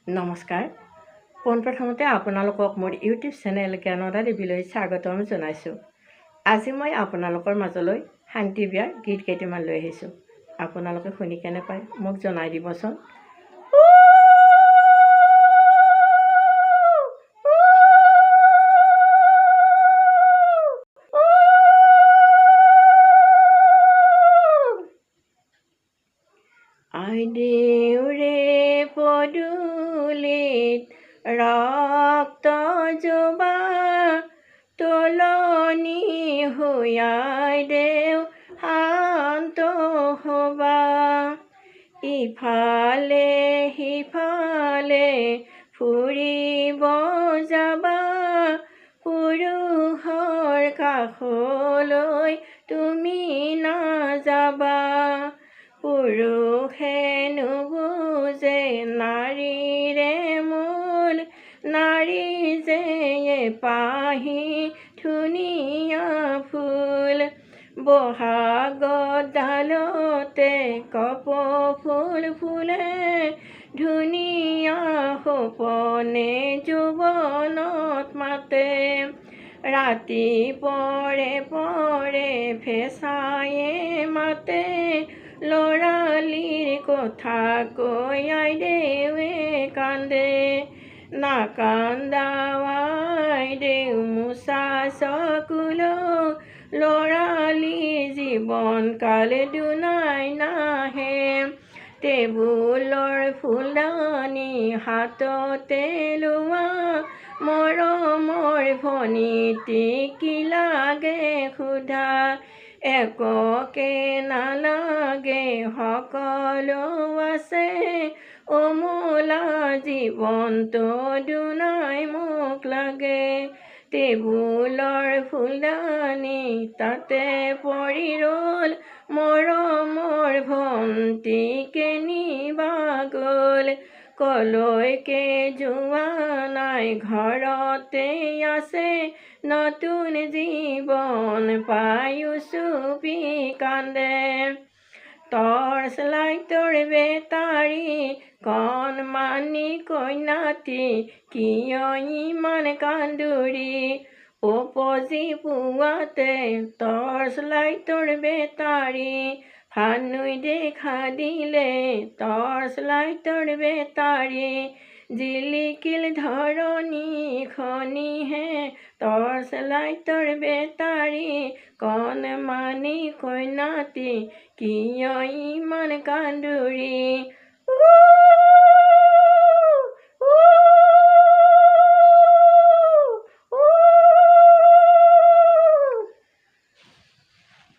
নমস্কাৰ। পোনপ্ৰথমতে আপোনালোকক মোৰ ইউটিউব চেনেল জ্ঞানদা দেৱীলৈ স্বাগতম জনাইছোঁ। আজি মই আপোনালোকৰ মাজলৈ শান্তি বিয়াৰ গীত কেইটামান লৈ আহিছোঁ। আপোনালোকে শুনি কেনে পায় মোক জনাই দিবচোন। আই দেউৰে পদূলিত ৰক্ত জোবা তোলনি হৈয়াই দেও শান্ত হবা। ইফালে সিফালে ফুৰিব যাবা, পুৰুষৰ কাষলৈ তুমি নাযাবা। পুৰুষে নুবুজে নাৰীৰে মূল, নাৰী যে পাহি ধুনীয়া ফুল। বহাগত ডালতে কপৌফুল ফুলে, ধুনীয়া সপনে যৌৱনত মাতে। ৰাতি পৰে পৰে ফেঁচায়ে মাতে, ল'ৰালিৰ কথা কৈ আই দেৱে কান্দে। নাকান্দাও আই দেউ মোচা চকুলো, ল'ৰালিৰ জীৱন কাল দুনাই নাহে। টেবুলৰ ফুলদানি হাততে লোৱা, মৰমৰ ভনীটি কি লাগে সোধা। এককে নালাগে সকলো আছে, অমূলা জীৱনটো দুনাই মোক লাগে। টেবুলৰ ফুলদানি তাতে পৰি ৰ'ল, মৰমৰ ভণ্টিকে নিবা গ'ল। কলৈকে যোৱা নাই ঘৰতে আছে, নতুন জীৱন পায়ো চুপি কান্দে। টৰ্চ লাইটৰ বেটাৰী কণমানি কন্যাটি কিয় ইমান কান্দুৰি। উপজি পুৱাতে টৰ্চ লাইটৰ বেটাৰী ফানুই দেখা দিলে, টৰ্চ লাইটৰ বেটাৰী জিলিকিল ধৰণীখনিহে। টৰ্চ লাইটৰ বেটাৰী কণমানি কন্যাটি কিয় ইমান কান্দুৰি।